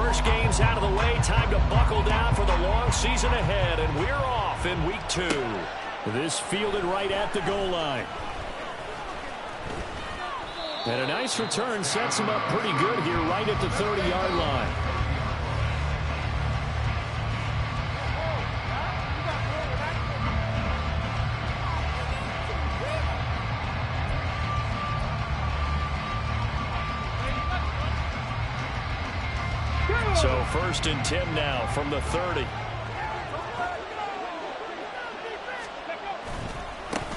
first game's out of the way. Time to buckle down for the long season ahead, and we're off in week 2. This fielded right at the goal line. And a nice return sets him up pretty good here right at the 30-yard line. So 1st and 10 now from the 30.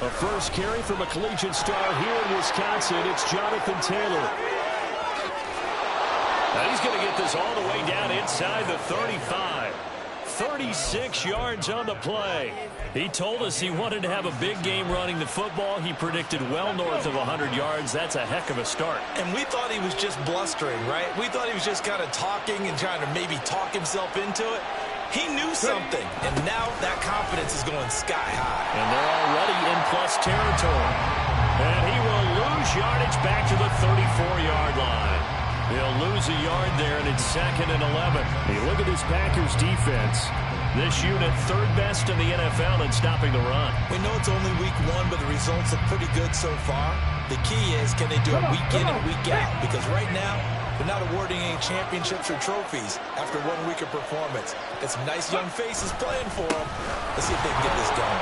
A first carry from a collegiate star here in Wisconsin. It's Jonathan Taylor. Now he's going to get this all the way down inside the 35. 36 yards on the play. He told us he wanted to have a big game running the football. He predicted well north of 100 yards. That's a heck of a start. And we thought he was just blustering, right? We thought he was just kind of talking and trying to maybe talk himself into it. He knew something, and now that confidence is going sky high. And they're already in plus territory. And he will lose yardage back to the 34-yard line. He'll lose a yard there, and it's 2nd and 11. Hey, look at this Packers defense. This unit 3rd best in the NFL in stopping the run. We know it's only week 1, but the results are pretty good so far. The key is, can they do it week in and week out? Because right now, they're not awarding any championships or trophies after 1 week of performance. Got some nice young faces playing for them. Let's see if they can get this done.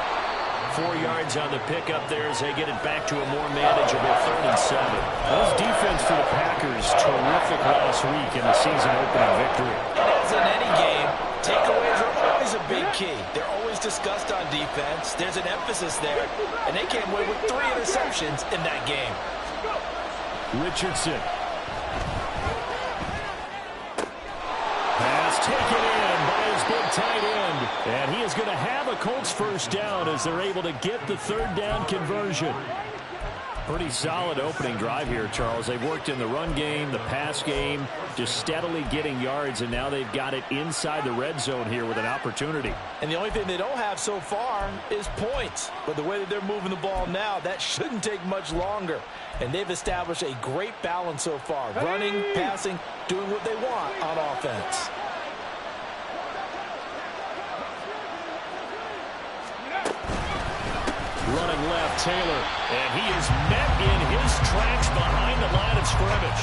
4 yards on the pickup there as they get it back to a more manageable 3rd and 7. Those defense for the Packers, terrific last week in the season opening victory. And as in any game, takeaways are always a big key. They're always discussed on defense. There's an emphasis there, and they came away with 3 interceptions in that game. Richardson. Pass taken in by his big tight end. And he is going to have a Colts first down as they're able to get the 3rd down conversion. Pretty solid opening drive here, Charles. They've worked in the run game, the pass game, just steadily getting yards, and now they've got it inside the red zone here with an opportunity. And the only thing they don't have so far is points. But the way that they're moving the ball now, that shouldn't take much longer. And they've established a great balance so far. Running, passing, doing what they want on offense. Running left, Taylor, and he is met in his tracks behind the line of scrimmage.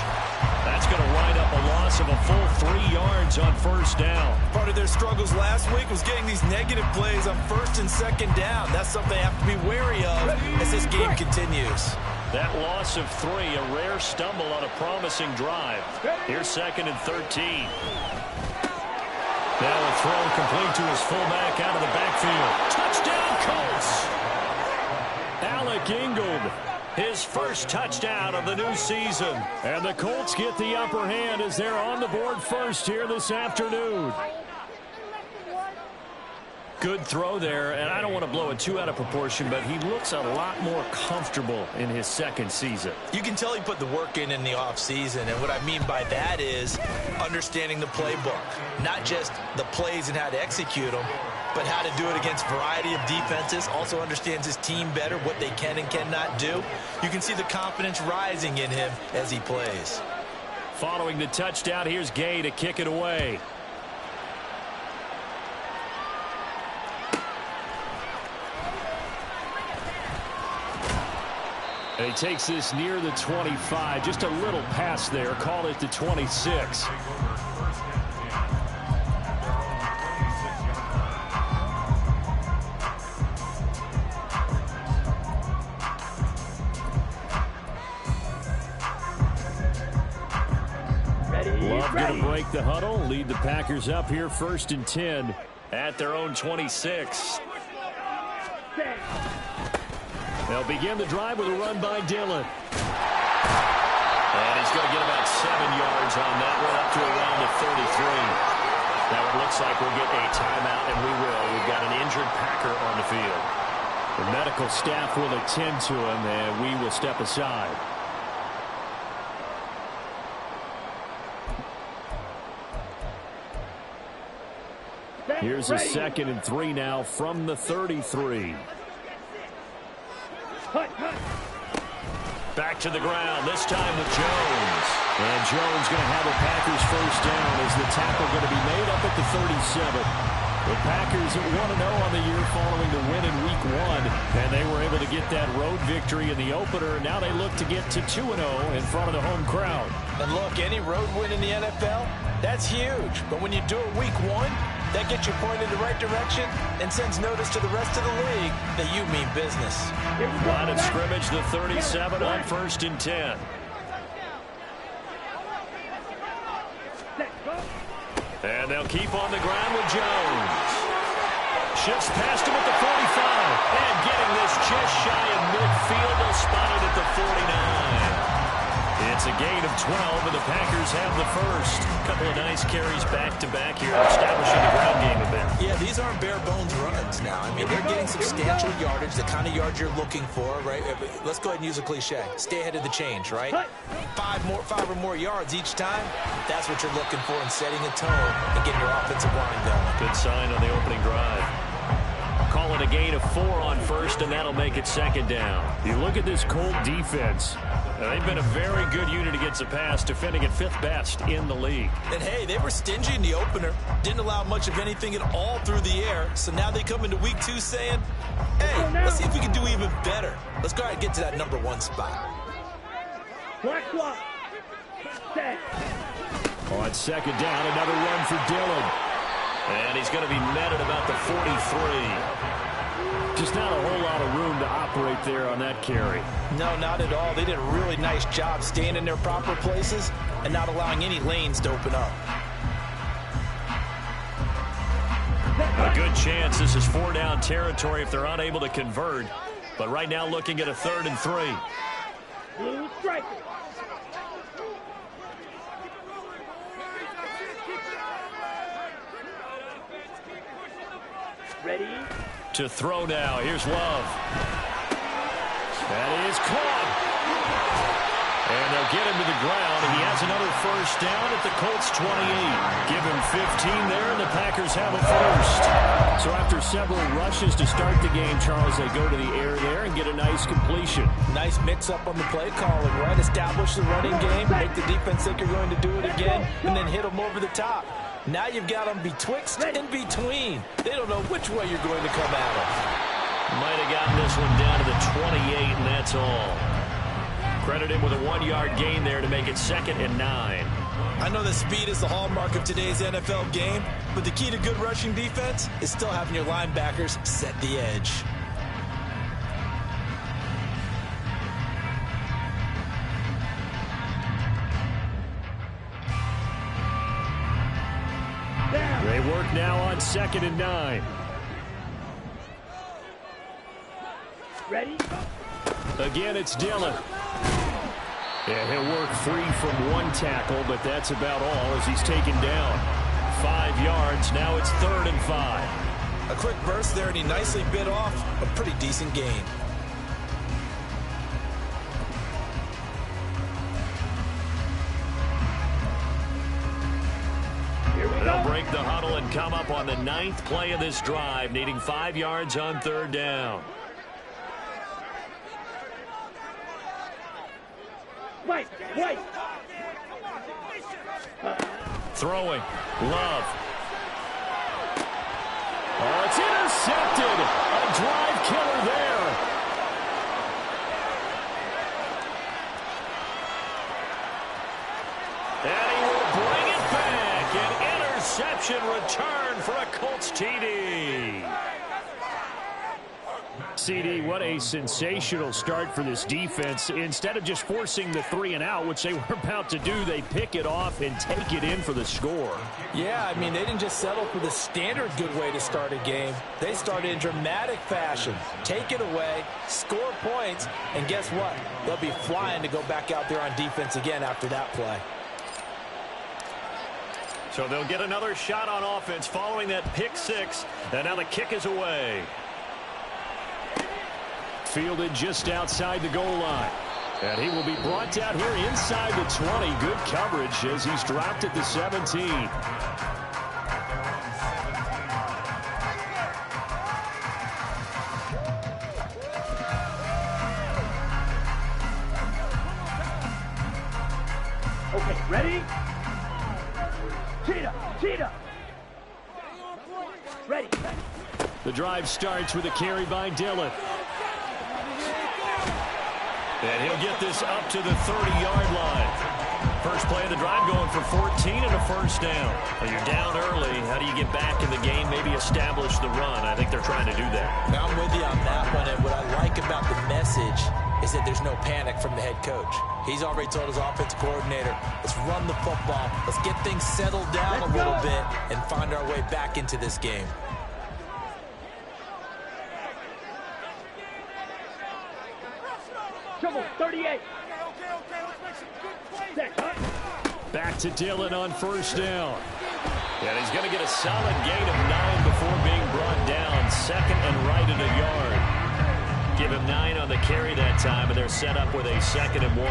That's going to wind up a loss of a full 3 yards on 1st down. Part of their struggles last week was getting these negative plays on 1st and 2nd down. That's something they have to be wary of as this game continues. That loss of 3, a rare stumble on a promising drive. Here's 2nd and 13. Now a throw complete to his fullback out of the backfield. Touchdown, Colts! Alec Ingold, his first touchdown of the new season. And the Colts get the upper hand as they're on the board first here this afternoon. Good throw there, and I don't want to blow it too out of proportion, but he looks a lot more comfortable in his 2nd season. You can tell he put the work in the offseason, and what I mean by that is understanding the playbook. Not just the plays and how to execute them, but how to do it against a variety of defenses. Also understands his team better, what they can and cannot do. You can see the confidence rising in him as he plays. Following the touchdown, here's Gay to kick it away. And he takes this near the 25. Just a little pass there. Call it the 26. Love going to break the huddle, lead the Packers up here 1st and 10 at their own 26. They'll begin the drive with a run by Dillon. And he's going to get about 7 yards on that one, up to around the 33. Now it looks like we'll get a timeout, and we will. We've got an injured Packer on the field. The medical staff will attend to him, and we will step aside. Here's a 2nd and 3 now from the 33. Back to the ground, this time with Jones. And Jones going to have a Packers first down as the tackle going to be made up at the 37. The Packers 1-0 on the year following the win in Week 1, and they were able to get that road victory in the opener. Now they look to get to 2-0 in front of the home crowd. And look, any road win in the NFL, that's huge. But when you do it Week 1, that gets you pointed in the right direction and sends notice to the rest of the league that you mean business. Line of scrimmage, the 37 on 1st and 10. And they'll keep on the ground with Jones. Shifts past him at the 45. And getting this just shy of midfield. They'll spot it at the 49. It's a gain of 12, and the Packers have the first. Couple of nice carries back-to-back here, establishing the ground game a bit. Yeah, these aren't bare-bones runs now. I mean, they're getting substantial yardage, the kind of yards you're looking for, right? Let's go ahead and use a cliche. Stay ahead of the change, right? Five or more yards each time. That's what you're looking for in setting a tone and getting your offensive line going. Good sign on the opening drive. Call it a gain of 4 on 1st, and that'll make it 2nd down. You look at this Colt defense. They've been a very good unit against the pass, defending at 5th best in the league. And, hey, they were stingy in the opener. Didn't allow much of anything at all through the air. So now they come into Week 2 saying, hey, let's see if we can do even better. Let's go ahead and get to that number 1 spot. On 2nd down, another run for Dillon. And he's going to be met at about the 43. Just not a whole lot of room to operate there on that carry. No, not at all. They did a really nice job staying in their proper places and not allowing any lanes to open up. A good chance this is 4-down territory if they're unable to convert. But right now looking at a 3rd and 3. Blue striker. Ready? To throw now. Here's Love. That is caught. And they'll get him to the ground. And he has another first down at the Colts 28. Give him 15 there, and the Packers have a first. So after several rushes to start the game, Charles, they go to the air there and get a nice completion. Nice mix-up on the play calling, right? Establish the running game, make the defense think you're going to do it again, and then hit them over the top. Now you've got them betwixt and between. They don't know which way you're going to come at them. Might have gotten this one down to the 28, and that's all. Credit him with a 1-yard gain there to make it 2nd and 9. I know that speed is the hallmark of today's NFL game, but the key to good rushing defense is still having your linebackers set the edge. They work now on 2nd and 9. Ready? Again, it's Dillon. Yeah, he'll work free from one tackle, but that's about all as he's taken down. 5 yards. Now it's 3rd and 5. A quick burst there, and he nicely bit off a pretty decent gain. They'll break the huddle and come up on the 9th play of this drive, needing 5 yards on 3rd down. Wait. Throwing. Love. Oh, it's intercepted. A drive killer there. And he will bring it back. An interception return for a Colts TD. CD, what a sensational start for this defense. Instead of just forcing the 3-and-out, which they were about to do, they pick it off and take it in for the score. Yeah, I mean, they didn't just settle for the standard good way to start a game. They started in dramatic fashion. Take it away, score points, and guess what? They'll be flying to go back out there on defense again after that play. So they'll get another shot on offense following that pick 6, and now the kick is away. Fielded just outside the goal line. And he will be brought down here inside the 20. Good coverage as he's dropped at the 17. Okay, ready? Cheetah, cheetah. Ready. The drive starts with a carry by Dillon. And he'll get this up to the 30-yard line. First play of the drive going for 14 and a first down. Well, you're down early. How do you get back in the game, maybe establish the run? I think they're trying to do that. Now, I'm with you on that one, and what I like about the message is that there's no panic from the head coach. He's already told his offensive coordinator, let's run the football, let's get things settled down a little bit and find our way back into this game. Trouble, 38. Back to Dillon on first down. And he's going to get a solid gain of 9 before being brought down. Second and right at a yard. Give him 9 on the carry that time, and they're set up with a 2nd and 1.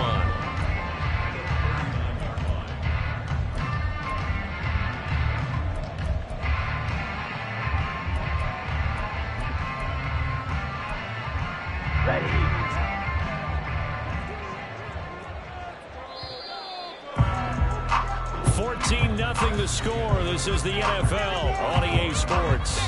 Ready. 14-0 the score. This is the NFL on EA Sports.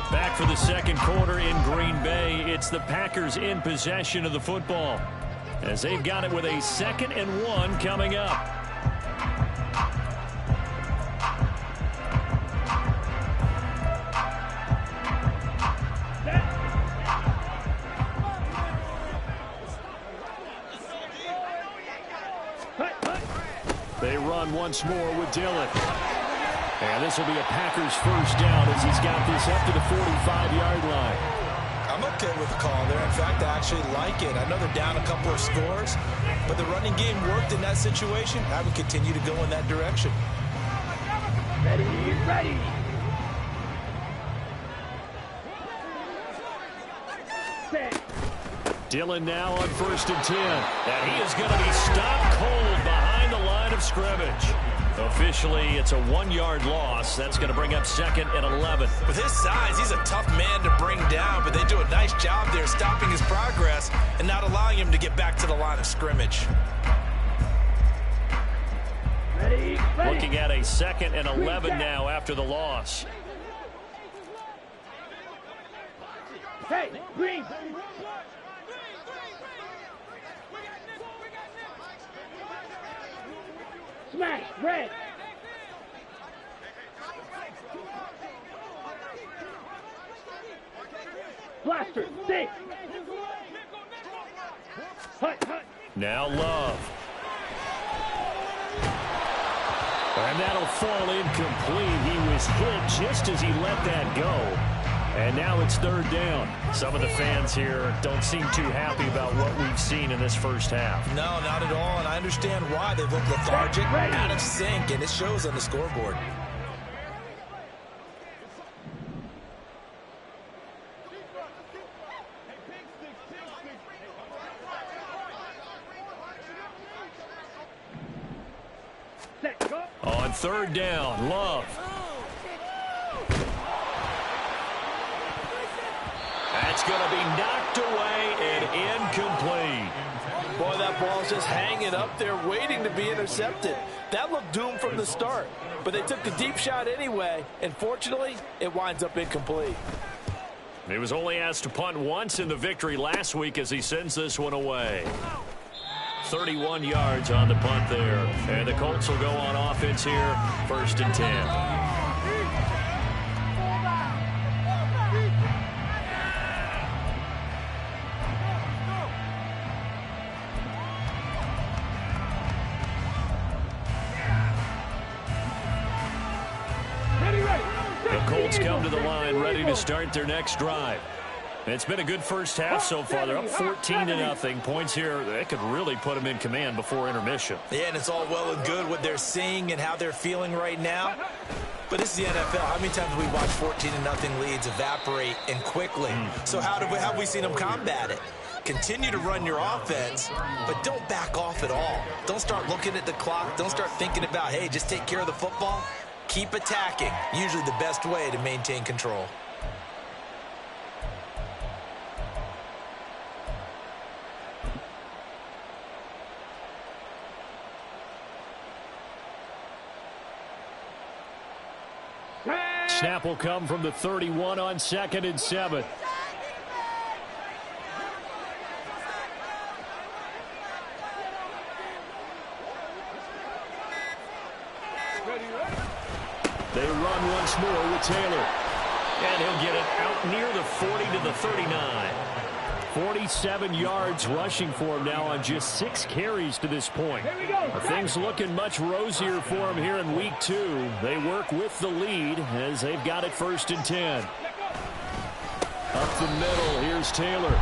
Back for the second quarter in Green Bay. It's the Packers in possession of the football as they've got it with a 2nd and 1 coming up. They run once more with Dillon. And this will be a Packers first down as he's got this up to the 45-yard line. I'm okay with the call there. In fact, I actually like it. I know they're down a couple of scores, but the running game worked in that situation. I would continue to go in that direction. Ready, ready. Set. Dillon now on 1st and 10. And he is going to be stopped cold behind the line of scrimmage. Officially, it's a 1-yard loss. That's going to bring up 2nd and 11. With his size, he's a tough man to bring down, but they do a nice job there stopping his progress and not allowing him to get back to the line of scrimmage. Ready, ready. Looking at a 2nd and 11 now after the loss. Hey, green. Smash, red. Blaster, 6. Hut, hut. Now Love. And that'll fall incomplete. He was hit just as he let that go. And now it's 3rd down. Some of the fans here don't seem too happy about what we've seen in this first half. No, not at all, and I understand why. They've looked lethargic, out of sync, and it shows on the scoreboard. Set, go. On 3rd down, Love. That's going to be knocked away and incomplete. Boy, that ball's just hanging up there waiting to be intercepted. That looked doomed from the start, but they took the deep shot anyway, and fortunately, it winds up incomplete. He was only asked to punt once in the victory last week as he sends this one away. 31 yards on the punt there. And the Colts will go on offense here, 1st and 10. Come to the line, ready to start their next drive. It's been a good first half so far. They're up 14-0. Points here, they could really put them in command before intermission. Yeah, and it's all well and good what they're seeing and how they're feeling right now. But this is the NFL. How many times have we watched 14-0 leads evaporate and quickly? So how have we seen them combat it? Continue to run your offense, but don't back off at all. Don't start looking at the clock. Don't start thinking about, hey, just take care of the football. Keep attacking. Usually the best way to maintain control. snap will come from the 31 on 2nd and 7. They run once more with Taylor. And he'll get it out near the 40 to the 39. 47 yards rushing for him now on just 6 carries to this point. Things looking much rosier for him here in week 2. They work with the lead as they've got it 1st and 10. Up the middle, here's Taylor.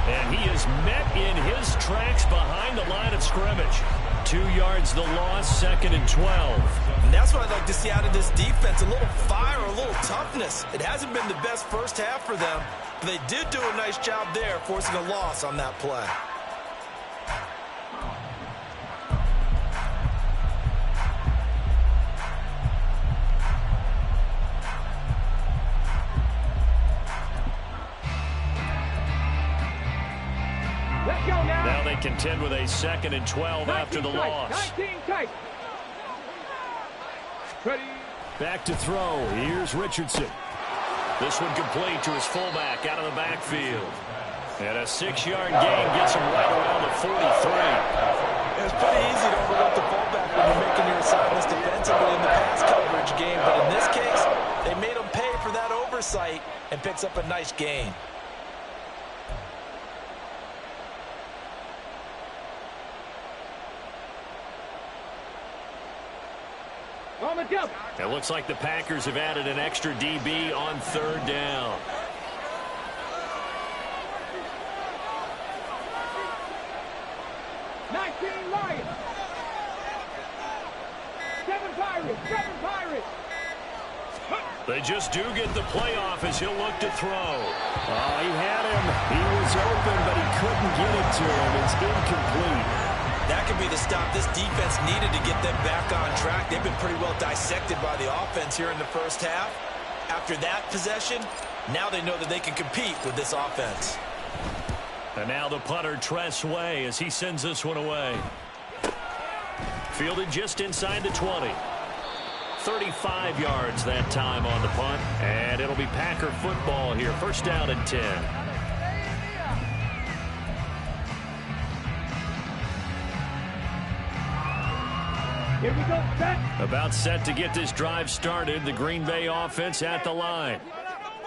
And he is met in his tracks behind the line of scrimmage. 2 yards the loss, 2nd and 12. And that's what I'd like to see out of this defense. A little fire, a little toughness. It hasn't been the best first half for them, but they did do a nice job there, forcing a loss on that play. Let's go now. Now they contend with a 2nd and 12 after the loss. 19 tight. Ready. Back to throw. Here's Richardson. This one complete to his fullback out of the backfield. And a 6-yard gain gets him right around the 43. It's pretty easy to overlook the fullback when you're making your assignments defensively in the pass coverage game. But in this case, they made him pay for that oversight and picks up a nice gain. On the jump. It looks like the Packers have added an extra DB on 3rd down. Lions. 7 Pirates. 7 Pirates. They just do get the playoff as he'll look to throw. Oh, he had him. He was open, but he couldn't get it to him. It's incomplete. That could be the stop this defense needed to get them back on track. They've been pretty well dissected by the offense here in the first half. After that possession, now they know that they can compete with this offense. And now the punter, Tress Way, as he sends this one away. Fielded just inside the 20. 35 yards that time on the punt. And it'll be Packer football here. 1st down and 10. Here we go, set. About set to get this drive started. The Green Bay offense at the line.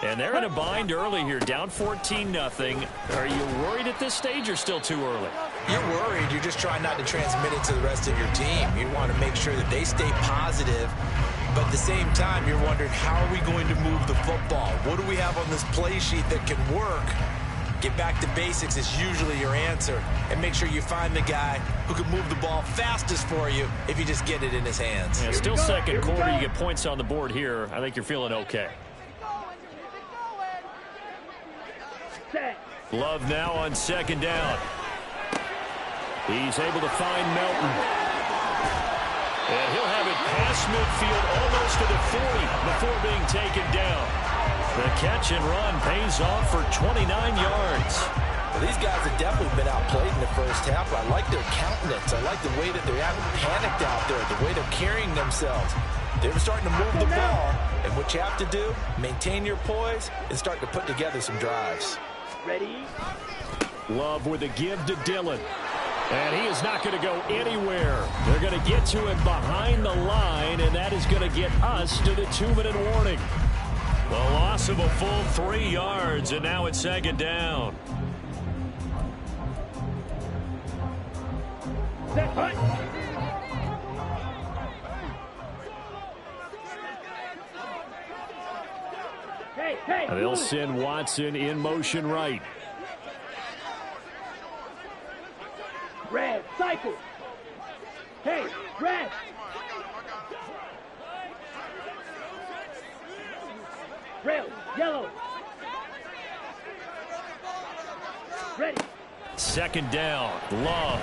And they're in a bind early here, down 14-0. Are you worried at this stage or still too early? You're worried. You're just trying not to transmit it to the rest of your team. You want to make sure that they stay positive. But at the same time, you're wondering, how are we going to move the football? What do we have on this play sheet that can work? Get back to basics is usually your answer. And make sure you find the guy who can move the ball fastest for you if you just get it in his hands. Yeah, still 2nd quarter. You get points on the board here. I think you're feeling okay. Set. Love now on 2nd down. He's able to find Melton. And he'll have it past midfield almost to the 40 before being taken down. The catch and run pays off for 29 yards. Well, these guys have definitely been outplayed in the first half. I like their countenance. I like the way that they haven't panicked out there, the way they're carrying themselves. They're starting to move the ball. And what you have to do, maintain your poise and start to put together some drives. Ready. Love with a give to Dillon. And he is not going to go anywhere. They're going to get to him behind the line, and that is going to get us to the 2-minute warning. The loss of a full 3 yards, and now it's 2nd down. Set. Hunt. Hey. They'll send Watson in motion right. Red. Cycle. Hey. Red. Rail. Yellow. Ready. 2nd down. Love.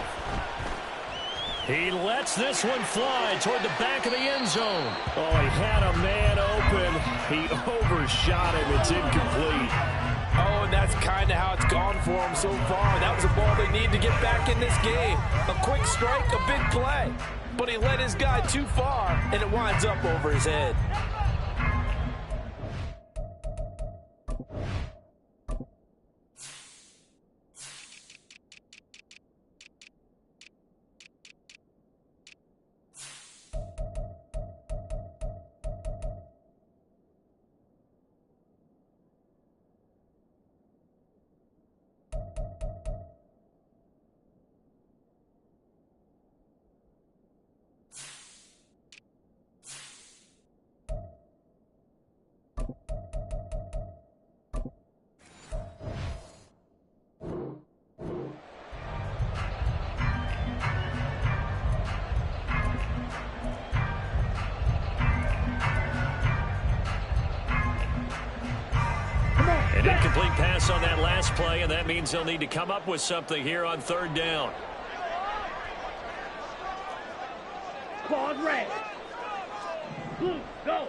He lets this one fly toward the back of the end zone. Oh, he had a man open. He overshot him. It's incomplete. Oh, and that's kind of how it's gone for him so far. That was a ball they need to get back in this game. A quick strike, a big play. But he led his guy too far, and it winds up over his head. Incomplete pass on that last play, and that means they'll need to come up with something here on third down. Claude red. Blue, go.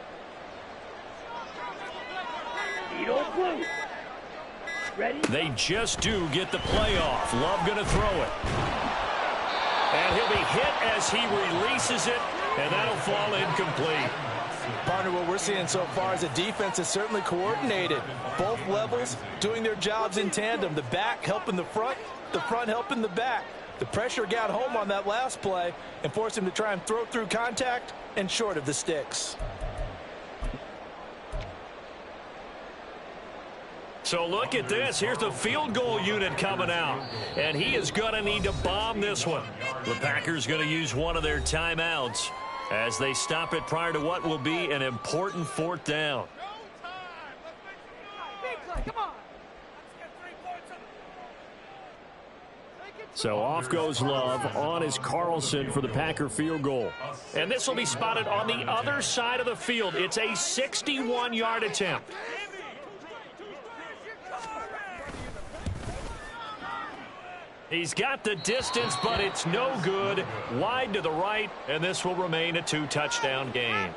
Eagle blue. Ready? They just do get the play off. Love going to throw it. And he'll be hit as he releases it, and that'll fall incomplete. Partner, what we're seeing so far is the defense is certainly coordinated. Both levels doing their jobs in tandem. The back helping the front helping the back. The pressure got home on that last play and forced him to try and throw through contact and short of the sticks. So look at this. Here's the field goal unit coming out. And he is going to need to bomb this one. The Packers going to use one of their timeouts as they stop it prior to what will be an important fourth down. So off goes Love. On is Carlson for the Packer field goal. And this will be spotted on the other side of the field. It's a 61-yard attempt. He's got the distance, but it's no good. Wide to the right, and this will remain a 2-touchdown game.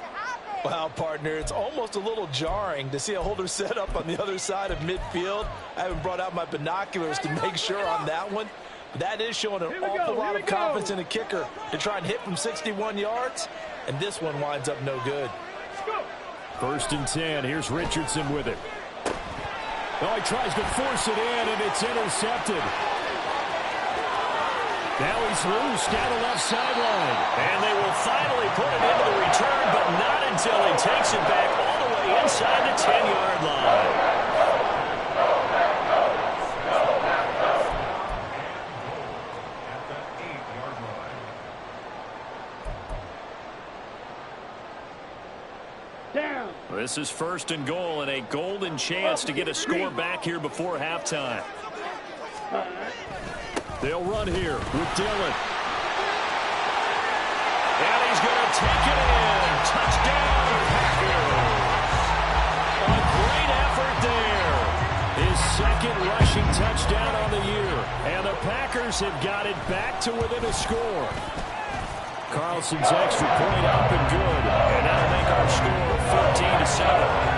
Wow, partner, it's almost a little jarring to see a holder set up on the other side of midfield. I haven't brought out my binoculars to make sure on that one. But that is showing an awful lot of confidence in a kicker to try and hit from 61 yards, and this one winds up no good. 1st and 10. Here's Richardson with it. Oh, he tries to force it in, and it's intercepted. Now he's loose down the left sideline. And they will finally put it into the return, but not until he takes it back all the way inside the 10-yard line. Down. This is 1st and goal and a golden chance to get a score back here before halftime. They'll run here with Dillon. And he's going to take it in. Touchdown, Packers. A great effort there. His 2nd rushing touchdown on the year. And the Packers have got it back to within a score. Carlson's extra point up and good. And that'll make our score 14-7.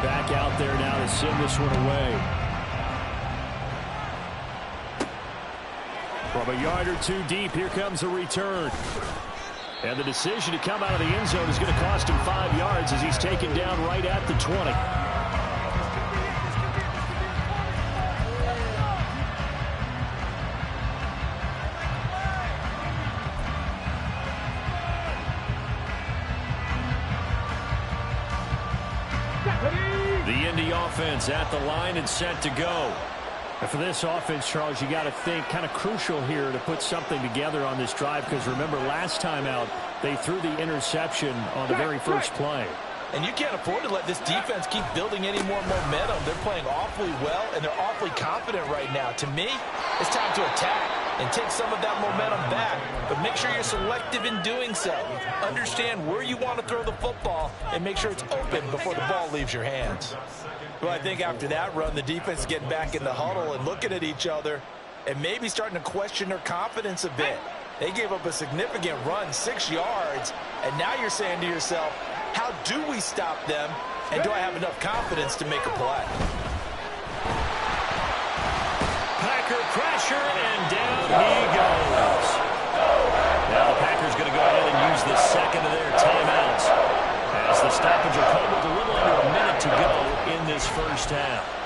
Back out there now to send this one away. From a yard or two deep, here comes the return. And the decision to come out of the end zone is going to cost him 5 yards as he's taken down right at the 20. The Indy offense at the line and set to go. And for this offense, Charles, you got to think kind of crucial here to put something together on this drive, because remember last time out they threw the interception on the very first play. And you can't afford to let this defense keep building any more momentum. They're playing awfully well, and they're awfully confident right now. To me, it's time to attack and take some of that momentum back. But make sure you're selective in doing so. Understand where you want to throw the football and make sure it's open before the ball leaves your hands. Well, I think after that run, the defense is getting back in the huddle and looking at each other and maybe starting to question their confidence a bit. They gave up a significant run, 6 yards, and now you're saying to yourself, how do we stop them, and do I have enough confidence to make a play? Packer pressure, and down he goes. Now the Packers going to go ahead and use the 2nd of their timeouts as the stoppage will come with a little under a minute to go in this first half.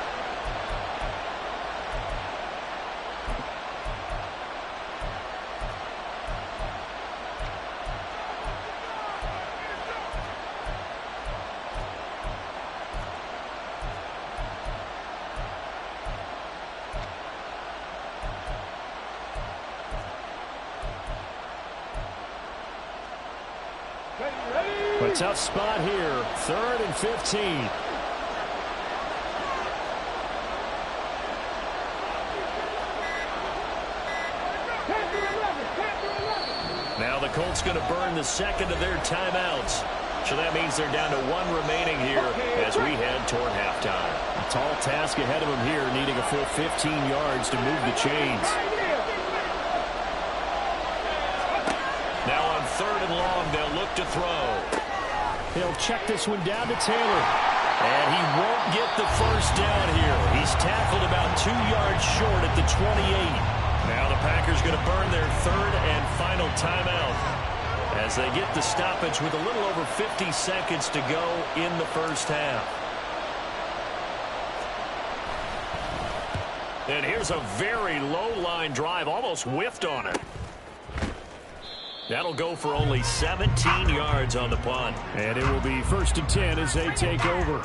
A tough spot here, 3rd and 15. Now the Colts going to burn the second of their timeouts. So that means they're down to 1 remaining here as we head toward halftime. A tall task ahead of them here, needing a full 15 yards to move the chains. Now on 3rd and long, they'll look to throw. He'll check this one down to Taylor. And he won't get the first down here. He's tackled about 2 yards short at the 28. Now the Packers going to burn their 3rd and final timeout as they get the stoppage with a little over 50 seconds to go in the first half. And here's a very low-line drive, almost whiffed on it. That'll go for only 17 yards on the punt. And it will be 1st and 10 as they take over.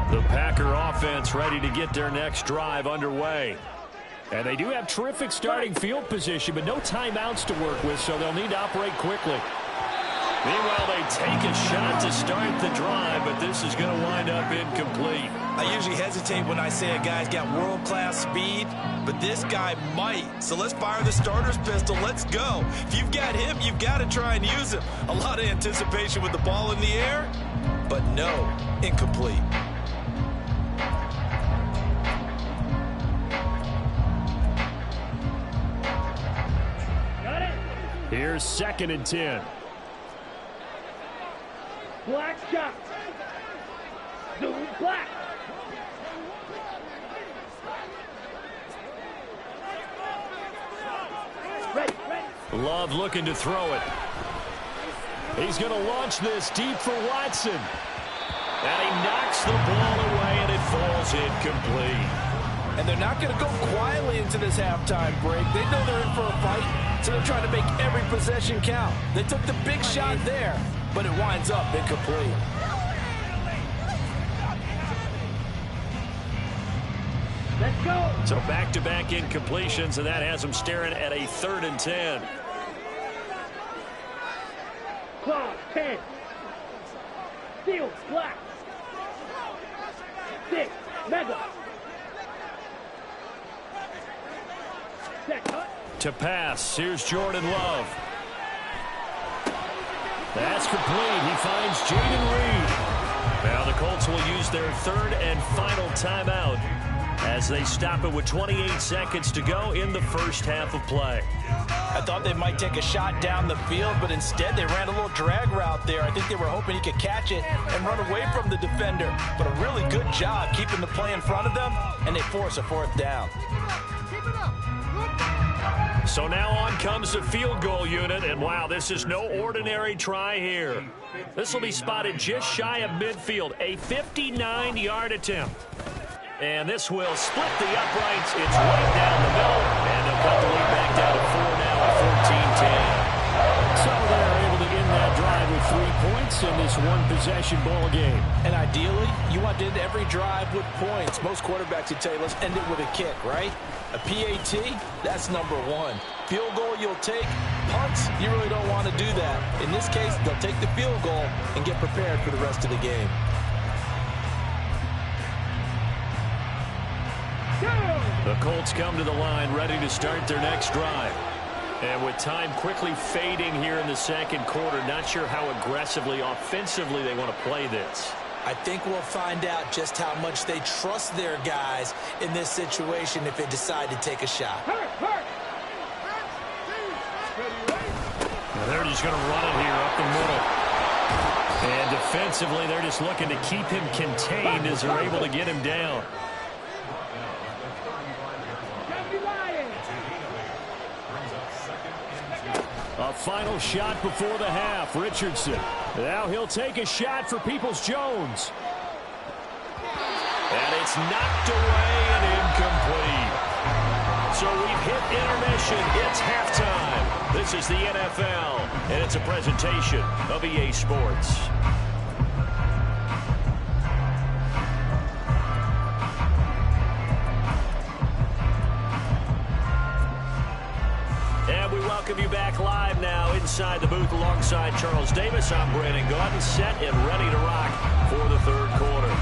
The Packer offense ready to get their next drive underway. And they do have terrific starting field position, but no timeouts to work with, so they'll need to operate quickly. Meanwhile, they take a shot to start the drive, but this is going to wind up incomplete. I usually hesitate when I say a guy's got world-class speed, but this guy might. So let's fire the starter's pistol. Let's go. If you've got him, you've got to try and use him. A lot of anticipation with the ball in the air, but no, incomplete. Here's 2nd and 10. Black shot. Zoom black. Ready. Love looking to throw it. He's going to launch this deep for Watson. And he knocks the ball away, and it falls incomplete. And they're not going to go quietly into this halftime break. They know they're in for a fight, so they're trying to make every possession count. They took the big shot there, but it winds up incomplete. Let's go. So back-to-back incompletions, and that has them staring at a 3rd and 10. Claw 10. Steel black. 6 mega. To pass, here's Jordan Love. That's complete. He finds Jaden Reed. Now the Colts will use their 3rd and final timeout as they stop it with 28 seconds to go in the first half of play. I thought they might take a shot down the field, but instead they ran a little drag route there. I think they were hoping he could catch it and run away from the defender. But a really good job keeping the play in front of them, and they force a 4th down. So now on comes the field goal unit, and wow, this is no ordinary try here. This will be spotted just shy of midfield, a 59-yard attempt. And this will split the uprights. It's right down the middle, and they'll cut the lead back down to 4 now at 14-10. So they're able to end that drive with 3 points in this one-possession ball game. And ideally, you want to end every drive with points. Most quarterbacks would tell you, let's end it with a kick, right? A PAT, that's number 1. Field goal you'll take. Punts, you really don't want to do that. In this case, they'll take the field goal and get prepared for the rest of the game. The Colts come to the line ready to start their next drive. And with time quickly fading here in the second quarter, not sure how aggressively, offensively they want to play this. I think we'll find out just how much they trust their guys in this situation if they decide to take a shot. Now they're just going to run it here up the middle. And defensively, they're just looking to keep him contained as they're able to get him down. A final shot before the half. Richardson. Now he'll take a shot for Peoples-Jones. And it's knocked away and incomplete. So we've hit intermission. It's halftime. This is the NFL, and it's a presentation of EA Sports. And we welcome you back live in now inside the booth alongside Charles Davis. I'm Brandon Gaudin, set and ready to rock for the third quarter.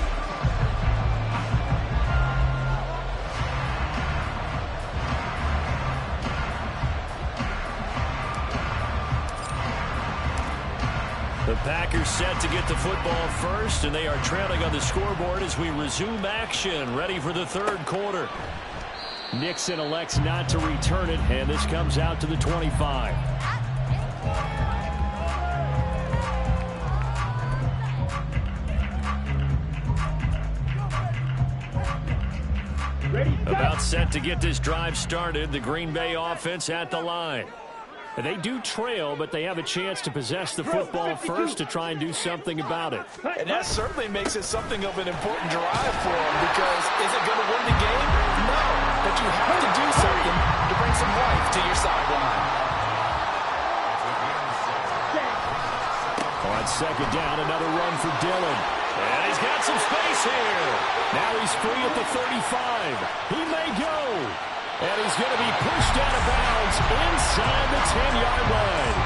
The Packers set to get the football first, and they are trailing on the scoreboard as we resume action, ready for the third quarter. Nixon elects not to return it, and this comes out to the 25. About set to get this drive started, the Green Bay offense at the line. They do trail, but they have a chance to possess the football first to try and do something about it. And that certainly makes it something of an important drive for them, because is it going to win the game? No, but you have to do something to bring some life to your sideline. On second down, another run for Dillon. And he's got some space here. Now he's free at the 35. He may go. And he's going to be pushed out of bounds inside the 10-yard line.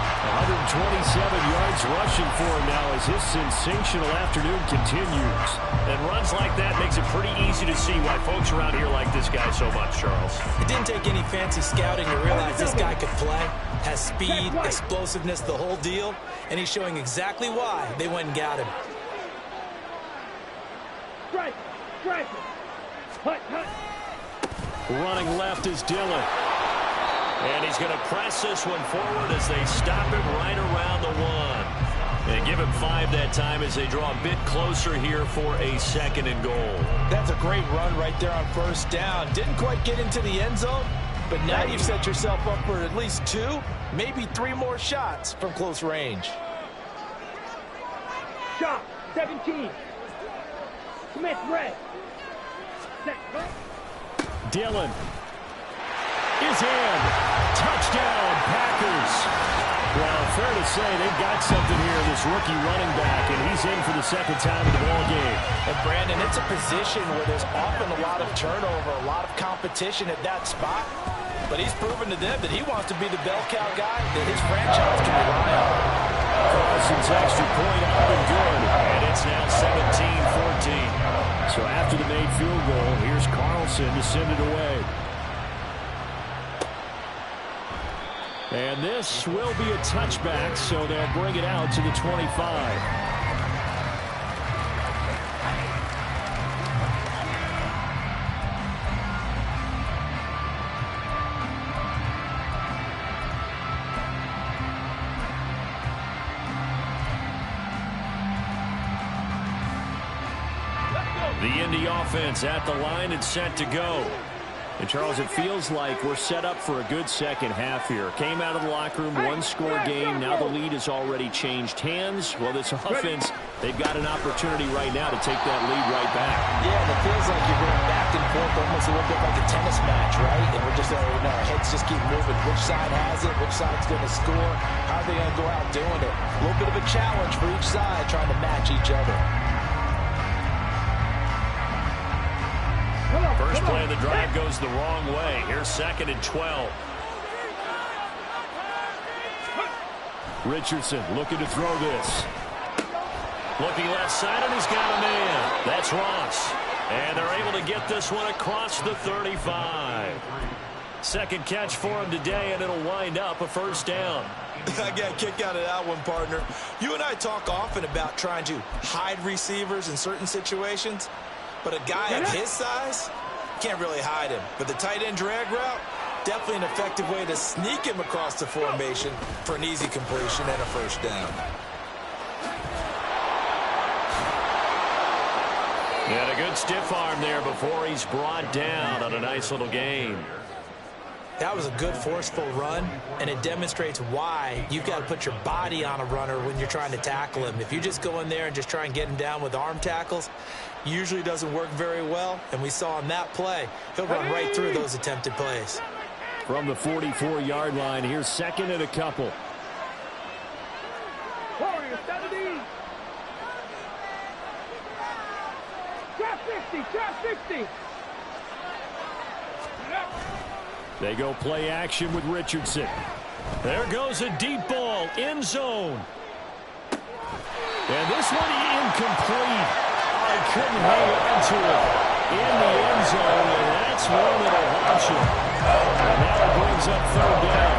127 yards rushing for him now as his sensational afternoon continues. And runs like that makes it pretty easy to see why folks around here like this guy so much, Charles. It didn't take any fancy scouting to realize this guy could play. Has speed, explosiveness, the whole deal. And he's showing exactly why they went and got him. Strike! Strike! Hut! Hut! Running left is Dillon. And he's going to press this one forward as they stop him right around the one. And give him 5 that time as they draw a bit closer here for a second and goal. That's a great run right there on first down. Didn't quite get into the end zone, but now you've set yourself up for at least 2, maybe 3 more shots from close range. Shot! 17! Smith red! Set! Dillon is in. Touchdown, Packers. Well, fair to say they've got something here, this rookie running back, and he's in for the second time in the ballgame. And, Brandon, it's a position where there's often a lot of turnover, a lot of competition at that spot. But he's proven to them that he wants to be the bell cow guy that his franchise can rely on. Carlson's extra point up and good, and it's now 17-14. So after the made field goal, here's Carlson to send it away. And this will be a touchback, so they'll bring it out to the 25. The Indy offense at the line and set to go. And, Charles, it feels like we're set up for a good second half here. Came out of the locker room, one-score game. Now the lead has already changed hands. Well, this offense, they've got an opportunity right now to take that lead right back. Yeah, and it feels like you're going back and forth almost a little bit like a tennis match, right? And we're just, our heads just keep moving. Which side has it? Which side's going to score? How are they going to go out doing it? A little bit of a challenge for each side trying to match each other. First play of the drive goes the wrong way. Here's second and 12. Richardson looking to throw this. Looking left side, and he's got a man. That's Ross. And they're able to get this one across the 35. Second catch for him today, and it'll wind up a first down. I got a kick out of that one, partner. You and I talk often about trying to hide receivers in certain situations, but a guy of his size can't really hide him. But the tight end drag route, definitely an effective way to sneak him across the formation for an easy completion and a first down. And a good stiff arm there before he's brought down on a nice little gain. That was a good forceful run, and it demonstrates why you've got to put your body on a runner when you're trying to tackle him. If you just go in there and just try and get him down with arm tackles, usually doesn't work very well, and we saw on that play, he'll run right through those attempted plays. From the 44-yard line, here's second and a couple. Warriors, 70. Trap 60, trap 60. They go play action with Richardson. There goes a deep ball, end zone. And this one incomplete. I couldn't hang on to it in the end zone, and that's one that'll haunt you. And now it brings up third down.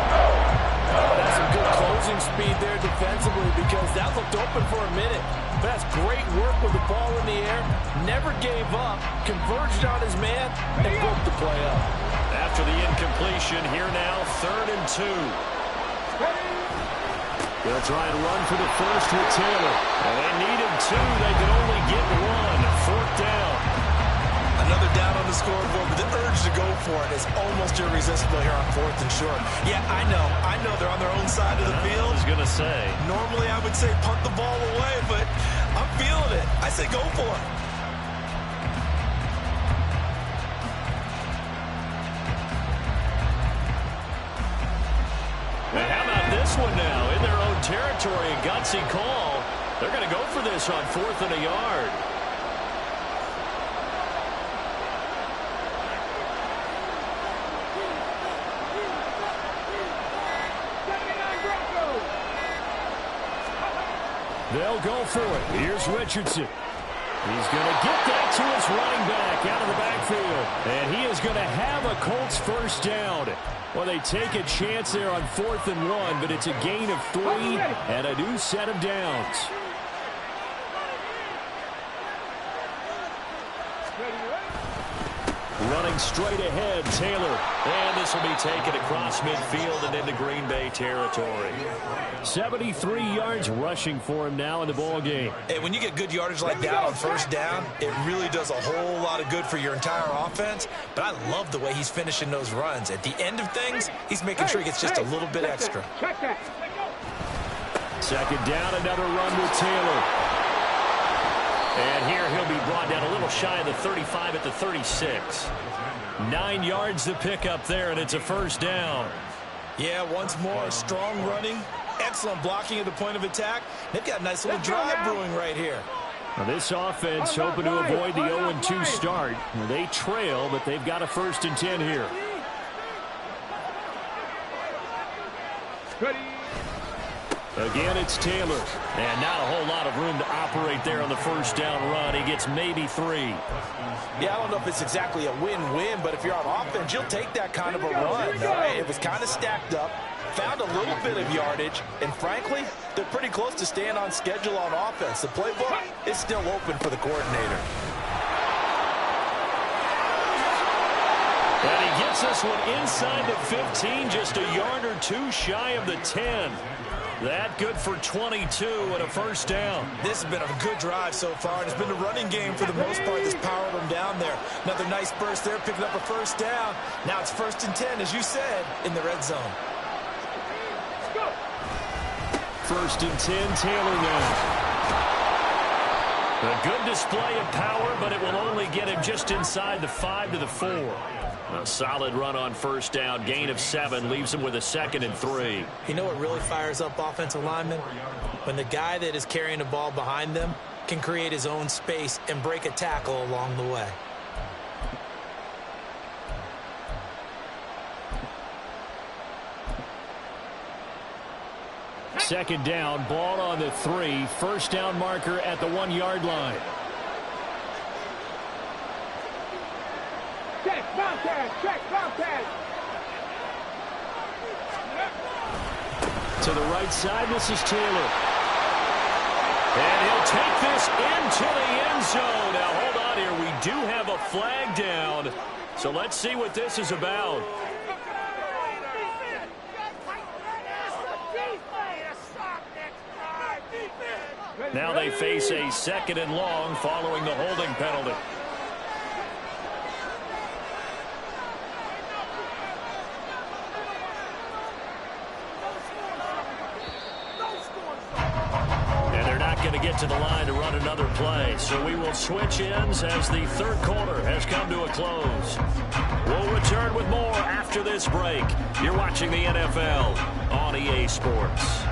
That's some good closing speed there defensively because that looked open for a minute. But that's great work with the ball in the air. Never gave up, converged on his man, and broke the play up. After the incompletion, here now, 3rd and 2. They'll try and run for the first with Taylor. And they needed 2. They could only get 1. 4th down. Another down on the scoreboard, but the urge to go for it is almost irresistible here on 4th and short. Yeah, I know they're on their own side of the field. I was going to say. Normally I would say punt the ball away, but I'm feeling it. I say go for it. And how about this one now? In their own territory, a gutsy call. They're going to go for this on 4th and a yard. They'll go for it. Here's Richardson. He's going to get that to his running back out of the backfield. And he is going to have a Colts first down. Well, they take a chance there on 4th and 1, but it's a gain of 3 and a new set of downs. Running straight ahead, Taylor. And this will be taken across midfield and into Green Bay territory. 73 yards rushing for him now in the ball game. Hey, when you get good yardage like that on first down, it really does a whole lot of good for your entire offense. But I love the way he's finishing those runs. At the end of things, he's making sure he gets just a little bit extra. Second down, another run with Taylor. And here he'll be brought down a little shy of the 35 at the 36. 9 yards to pick up there, and it's a first down. Yeah, once more, strong running, excellent blocking at the point of attack. They've got a nice little drive brewing right here. Now this offense hoping to avoid the 0-2 start. They trail, but they've got a 1st and 10 here. Again, it's Taylor. And not a whole lot of room to operate there on the first down run. He gets maybe 3. Yeah, I don't know if it's exactly a win-win, but if you're on offense, you'll take that kind of a run. Right? It was kind of stacked up, found a little bit of yardage, and frankly, they're pretty close to staying on schedule on offense. The playbook is still open for the coordinator. And he gets this one inside the 15, just a yard or 2 shy of the 10. That good for 22 and a first down. This has been a good drive so far, and it's been the running game for the most part that's powered them down there. Another nice burst there, picking up a first down. Now it's 1st and 10, as you said, in the red zone. 1st and 10, Taylor now. A good display of power, but it will only get him just inside the 5 to the 4. A solid run on first down, gain of 7, leaves him with a 2nd and 3. You know what really fires up offensive linemen? When the guy that is carrying the ball behind them can create his own space and break a tackle along the way. Second down, ball on the 3, first down marker at the 1-yard line. Check, Bobcat. To the right side, this is Taylor. And he'll take this into the end zone. Now, hold on here. We do have a flag down. So let's see what this is about. Now they face a 2nd and long following the holding penalty. And they're not going to get to the line to run another play. So we will switch ends as the 3rd quarter has come to a close. We'll return with more after this break. You're watching the NFL on EA Sports.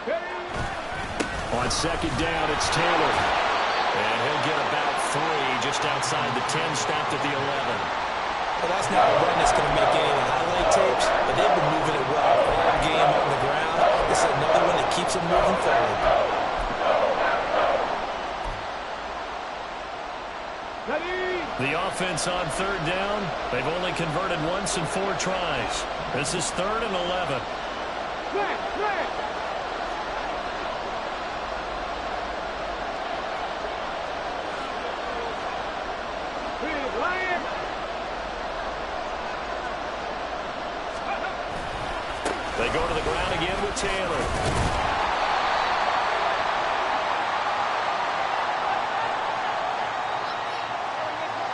On second down, it's Taylor. And he'll get about 3 just outside the 10, stopped at the 11. Well, that's not a run that's going to make any of the highlight tapes, but they've been moving it well all game on the ground. This is another one that keeps them moving forward. The offense on third down, they've only converted once in 4 tries. This is 3rd and 11. They go to the ground again with Taylor.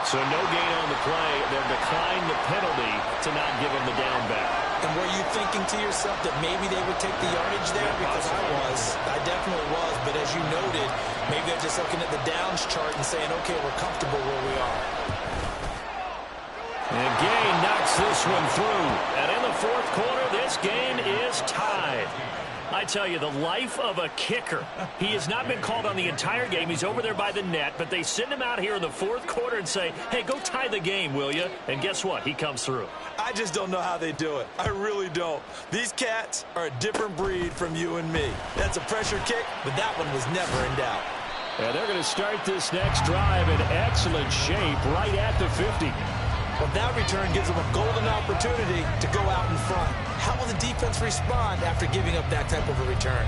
So no gain on the play. They'll decline the penalty to not give him the down back. And were you thinking to yourself that maybe they would take the yardage there? Because I definitely was. But as you noted, maybe they're just looking at the downs chart and saying, okay, we're comfortable where we are. And Gay knocks this one through. And in the 4th quarter, this game is tied. I tell you, the life of a kicker. He has not been called on the entire game. He's over there by the net, but they send him out here in the 4th quarter and say, hey, go tie the game, will you? And guess what? He comes through. I just don't know how they do it. I really don't. These cats are a different breed from you and me. That's a pressure kick, but that one was never in doubt. And they're going to start this next drive in excellent shape right at the 50. Well, that return gives them a golden opportunity to go out in front. How will the defense respond after giving up that type of a return?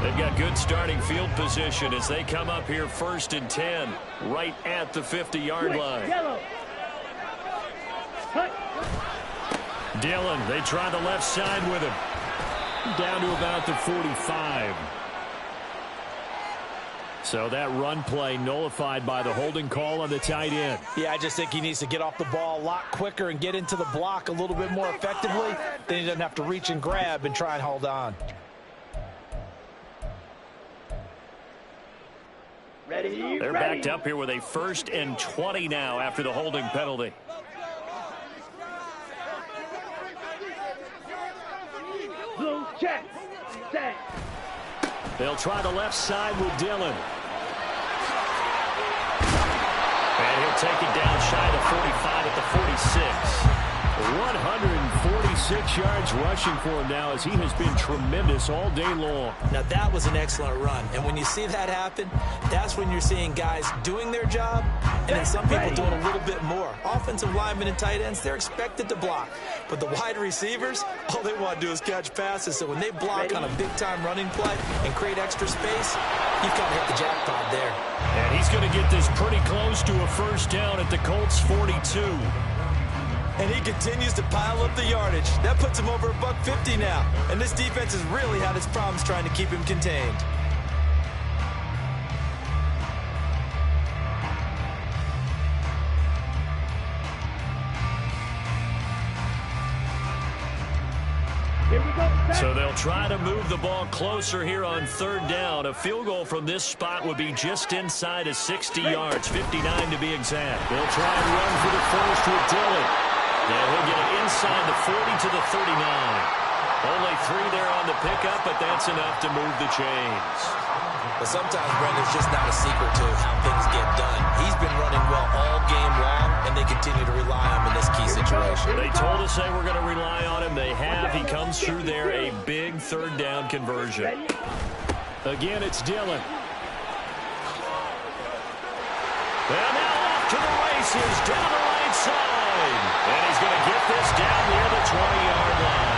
They've got good starting field position as they come up here 1st and 10, right at the 50-yard line. Dillon, they try the left side with him. Down to about the 45. So that run play nullified by the holding call on the tight end. Yeah, I just think he needs to get off the ball a lot quicker and get into the block a little bit more effectively. Then he doesn't have to reach and grab and try and hold on. They're backed up here with a 1st and 20 now after the holding penalty. Check. Set. They'll try the left side with Dillon. And he'll take it down shy of 45 at the 46. 146 yards rushing for him now as he has been tremendous all day long. Now that was an excellent run. And when you see that happen, that's when you're seeing guys doing their job and then some people doing a little bit more. Offensive linemen and tight ends, they're expected to block. But the wide receivers, all they want to do is catch passes. So when they block on a big-time running play and create extra space, you've got to hit the jackpot there. And he's going to get this pretty close to a 1st down at the Colts 42. And he continues to pile up the yardage. That puts him over $150 now. And this defense has really had its problems trying to keep him contained. So they'll try to move the ball closer here on 3rd down. A field goal from this spot would be just inside of 60 yards, 59 to be exact. They'll try and run for the 1st with Dillon. And he'll get it inside the 40 to the 39. Only 3 there on the pickup, but that's enough to move the chains. But sometimes, Brendan, it's just not a secret to how things get done. He's been running well all game long, and they continue to rely on him in this key situation. They told us they were going to rely on him. They have. He comes through there, a big 3rd down conversion. Again, it's Dillon. And now off to the races, down the right side. And he's going to get this down near the 20-yard line.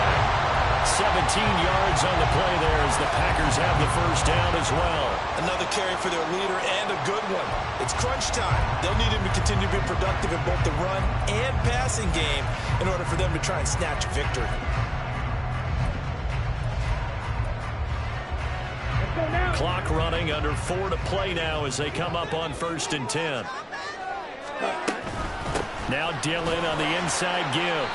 17 yards on the play there as the Packers have the 1st down as well. Another carry for their leader and a good one. It's crunch time. They'll need him to continue to be productive in both the run and passing game in order for them to try and snatch a victory. Clock running, under 4 to play now as they come up on 1st and 10. Now Dillon on the inside give.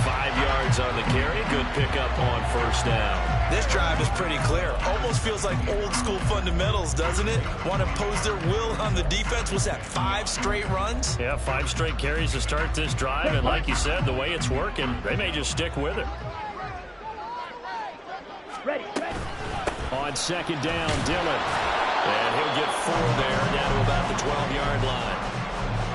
5 yards on the carry. Good pickup on first down. This drive is pretty clear. Almost feels like old school fundamentals, doesn't it? Want to impose their will on the defense. Was that 5 straight runs? Yeah, 5 straight carries to start this drive. And like you said, the way it's working, they may just stick with it. Ready. On second down, Dillon. And he'll get 4 there, down to about the 12-yard line.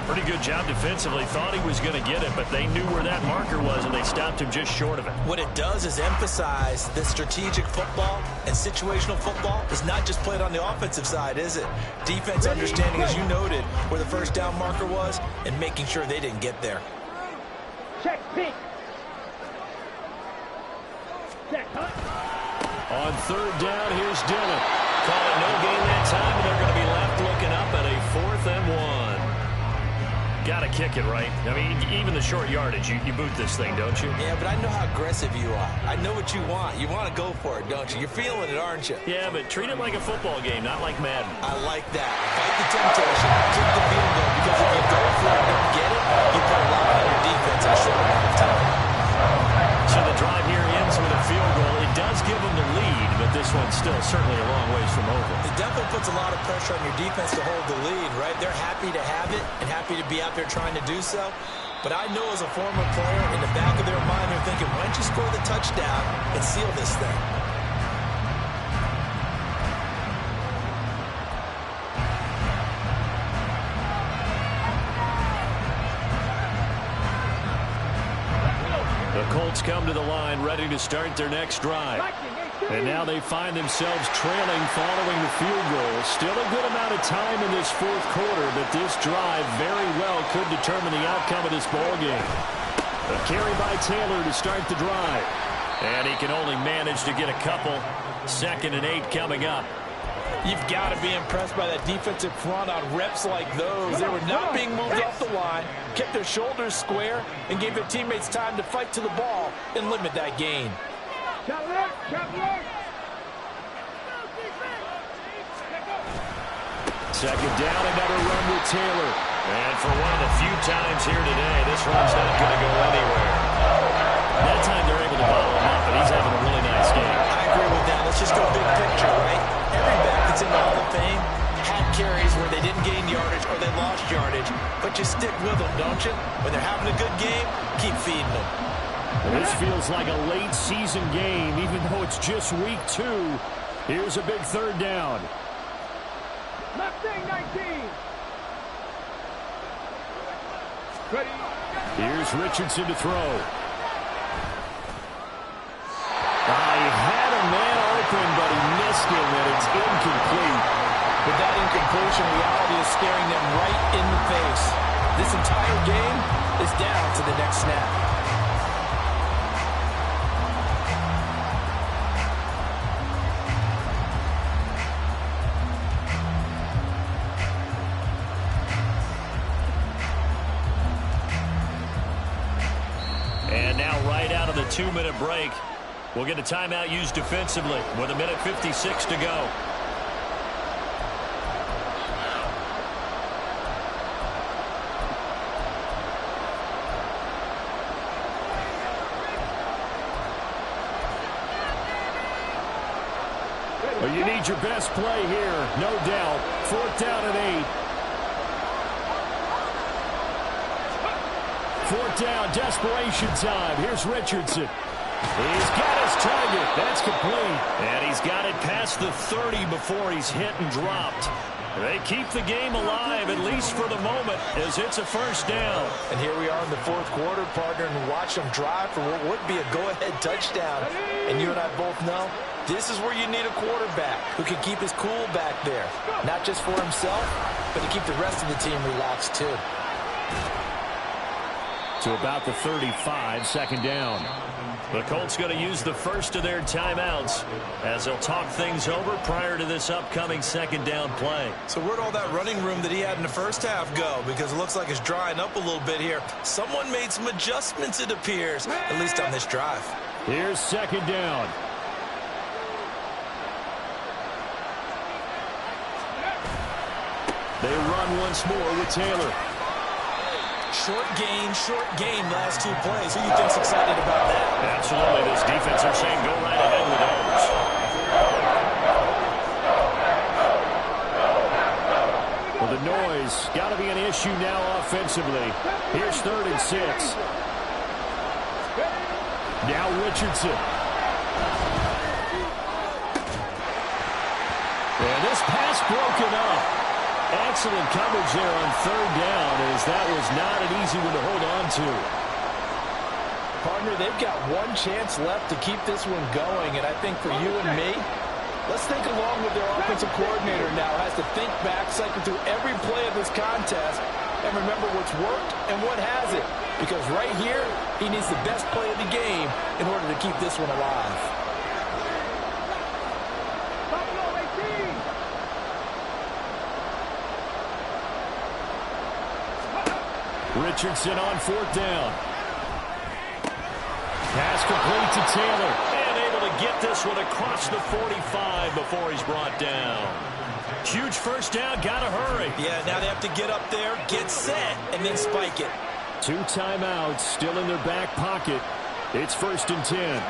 Pretty good job defensively. Thought he was going to get it, but they knew where that marker was, and they stopped him just short of it. What it does is emphasize that strategic football and situational football is not just played on the offensive side, is it? Defense understanding, as you noted, where the first down marker was and making sure they didn't get there. Check pink. Check hut. On third down, here's Dillon. Call it no gain that time, and they're going to be left looking up at a 4th and 1. Got to kick it, right? I mean, even the short yardage, you boot this thing, don't you? Yeah, but I know how aggressive you are. I know what you want. You want to go for it, don't you? You're feeling it, aren't you? Yeah, but treat it like a football game, not like Madden. I like that. Fight the temptation. Kick the field goal, because if you go for it and don't get it, you put a lot on your defense in a short amount of time. So the drive here ends with a field goal. It does give them the lead, but this one's still certainly a long ways from over. It definitely puts a lot of pressure on your defense to hold the lead, right? They're happy to have it and happy to be out there trying to do so. But I know as a former player, in the back of their mind, they're thinking, why don't you score the touchdown and seal this thing? The Colts come to the line ready to start their next drive. And now they find themselves trailing following the field goal. Still a good amount of time in this 4th quarter, but this drive very well could determine the outcome of this ball game. A carry by Taylor to start the drive. And he can only manage to get a couple. 2nd and 8 coming up. You've got to be impressed by that defensive front on reps like those. They were not being moved off the line, kept their shoulders square, and gave their teammates time to fight to the ball and limit that gain. Second down, another run with Taylor. And for one of the few times here today, this run's not going to go anywhere. That time they're able to bottle him up, but he's having a really nice game. I agree with that. Let's just go big picture, right? Every back that's in the Hall of Fame had carries where they didn't gain yardage or they lost yardage, but you stick with them, don't you? When they're having a good game, keep feeding them. This feels like a late season game, even though it's just week 2. Here's a big 3rd down. Mustang 19. Ready. Here's Richardson to throw. He had a man open, but he missed him, and it's incomplete. But that incompletion reality is staring them right in the face. This entire game is down to the next snap. And now right out of the 2-minute break, we'll get a timeout used defensively with 1:56 to go. Well, you need your best play here, no doubt. 4th down and 8. 4th down, desperation time. Here's Richardson. He's got his target. That's complete. And he's got it past the 30 before he's hit and dropped. They keep the game alive, at least for the moment, as it's a 1st down. And here we are in the 4th quarter, partner, and watch them drive for what would be a go-ahead touchdown. And you and I both know this is where you need a quarterback who can keep his cool back there. Not just for himself, but to keep the rest of the team relaxed, too. To about the 35, 2nd down. The Colts going to use the first of their timeouts as they'll talk things over prior to this upcoming 2nd down play. So where'd all that running room that he had in the first half go? Because it looks like it's drying up a little bit here. Someone made some adjustments, it appears, at least on this drive. Here's 2nd down. They run once more with Taylor. Short gain last 2 plays. Who you think's excited about that? Absolutely. This defense are saying go right ahead with those. Well, the noise got to be an issue now offensively. Here's 3rd and 6. Now Richardson. And this pass broken up. Excellent coverage there on 3rd down, as that was not an easy one to hold on to. Partner, they've got one chance left to keep this one going, and I think for you and me, let's think along with their offensive coordinator now. Has to think back, cycle through every play of this contest, and remember what's worked and what hasn't. Because right here, he needs the best play of the game in order to keep this one alive. Richardson on 4th down. Pass complete to Taylor. And able to get this one across the 45 before he's brought down. Huge first down. Got to hurry. Yeah, now they have to get up there, get set, and then spike it. 2 timeouts still in their back pocket. It's 1st and 10.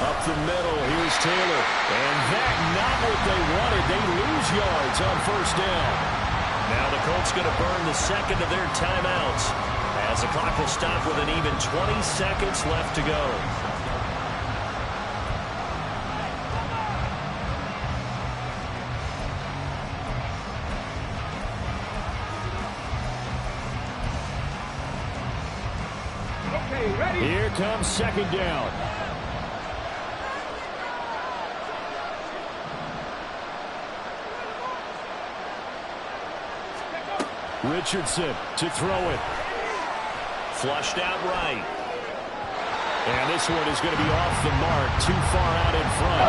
Up the middle. Here's Taylor. And that not what they wanted. They lose yards on 1st down. Now the Colts going to burn the second of their timeouts, as the clock will stop with an even 20 seconds left to go. Okay, ready? Here comes 2nd down. Richardson to throw it. Flushed out right. And this one is going to be off the mark, too far out in front.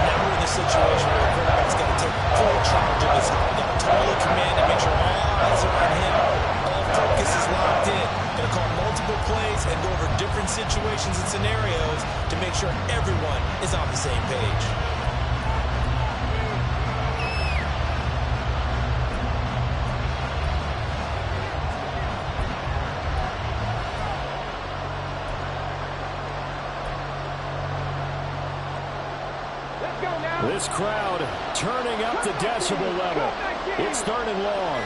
Never in the situation where the quarterback's got to take full charge of his got to totally command and make sure all eyes are on him. All focus is locked in. Going to call multiple plays and go over different situations and scenarios to make sure everyone is on the same page. This crowd turning up the decibel level. It's 3rd and long.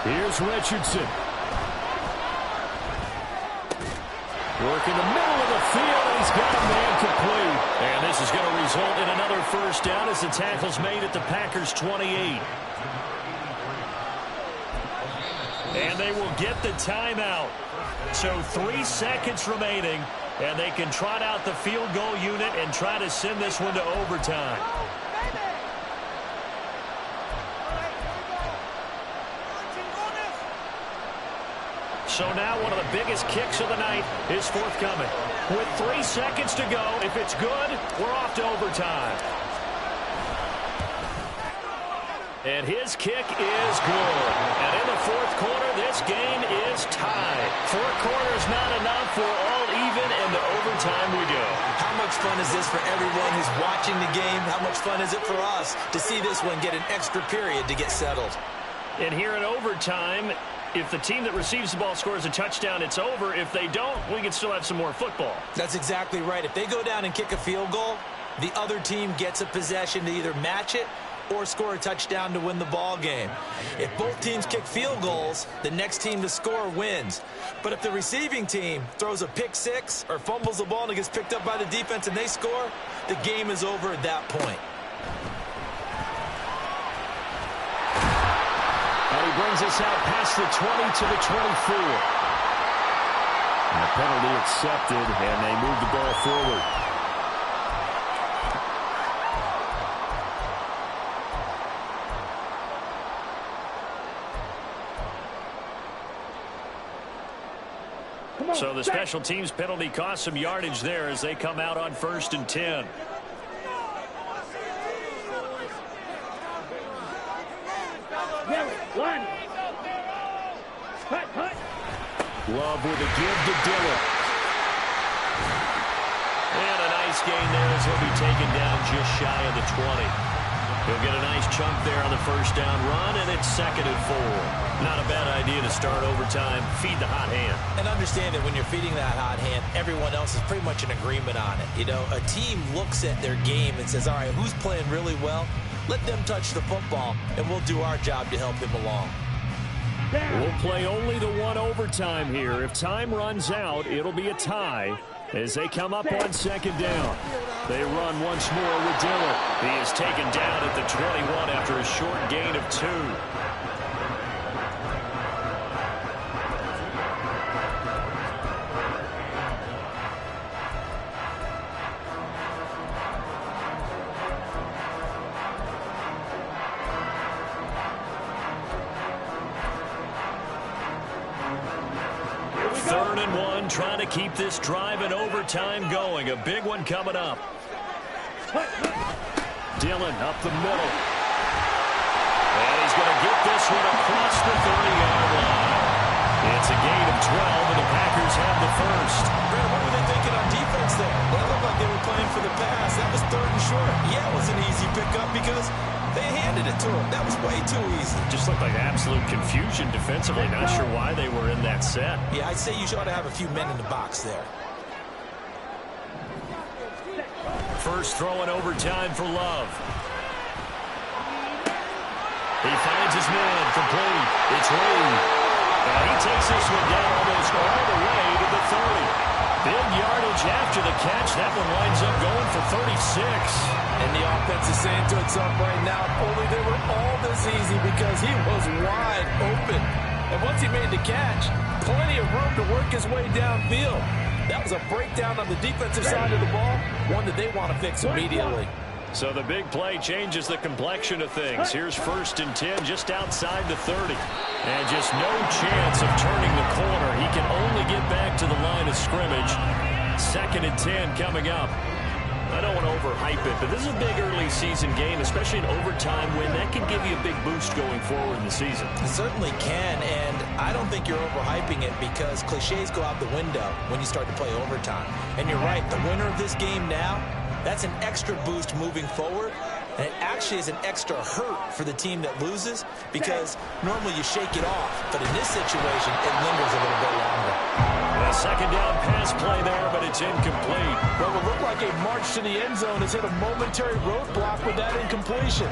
Here's Richardson. Work in the middle of the field. He's got a man complete. And this is going to result in another first down as the tackle's made at the Packers' 28. And they will get the timeout. So 3 seconds remaining. And they can trot out the field goal unit and try to send this one to overtime. So now one of the biggest kicks of the night is forthcoming. With 3 seconds to go, if it's good, we're off to overtime. And his kick is good. And in the 4th quarter, this game is tied. 4 quarters not enough. We're all even, and to overtime we go. How much fun is this for everyone who's watching the game? How much fun is it for us to see this one get an extra period to get settled? And here in overtime, if the team that receives the ball scores a touchdown, it's over. If they don't, we can still have some more football. That's exactly right. If they go down and kick a field goal, the other team gets a possession to either match it or score a touchdown to win the ball game. If both teams kick field goals, the next team to score wins. But if the receiving team throws a pick six or fumbles the ball and it gets picked up by the defense and they score, the game is over at that point. And he brings us out past the 20 to the 24. And the penalty accepted, and they move the ball forward. So the special teams penalty cost some yardage there as they come out on 1st and 10. Love with a give to Dillon. And a nice gain there as he'll be taken down just shy of the 20. He'll get a nice chunk there on the first down run, and it's 2nd and 4. Not a bad idea to start overtime. Feed the hot hand. And understand that when you're feeding that hot hand, everyone else is pretty much in agreement on it. You know, a team looks at their game and says, all right, who's playing really well? Let them touch the football, and we'll do our job to help him along. We'll play only the one overtime here. If time runs out, it'll be a tie as they come up on 2nd down. They run once more with Dillon. He is taken down at the 21 after a short gain of 2. Trying to keep this drive in overtime going. A big one coming up. Dillon up the middle. And he's going to get this one across the 30-yard line. It's a gain of 12, and the Packers have the first. Brad, what were they thinking on defense there? They looked like they were playing for the pass. That was 3rd and short. Yeah, it was an easy pickup because they handed it to him. That was way too easy. Just looked like absolute confusion defensively. Not sure why they were in that set. Yeah, I'd say you ought to have a few men in the box there. First throw in overtime for Love. He finds his man complete. It's Reed. And he takes this one down almost all the way to the 30. Big yardage after the catch. That one winds up going for 36. And the offense is saying to itself right now, only they were all this easy because he was wide open. And once he made the catch, plenty of room to work his way downfield. That was a breakdown on the defensive side of the ball, one that they want to fix immediately. So the big play changes the complexion of things. Here's 1st and 10 just outside the 30. And just no chance of turning the corner. He can only get back to the line of scrimmage. 2nd and 10 coming up. I don't want to overhype it, but this is a big early season game, especially an overtime win. That can give you a big boost going forward in the season. It certainly can, and I don't think you're overhyping it because cliches go out the window when you start to play overtime. And you're right, the winner of this game now, that's an extra boost moving forward, and it actually is an extra hurt for the team that loses because normally you shake it off, but in this situation, it lingers a little bit longer. A 2nd down pass play there, but it's incomplete. Well, it looked like a march to the end zone has hit a momentary roadblock with that incompletion.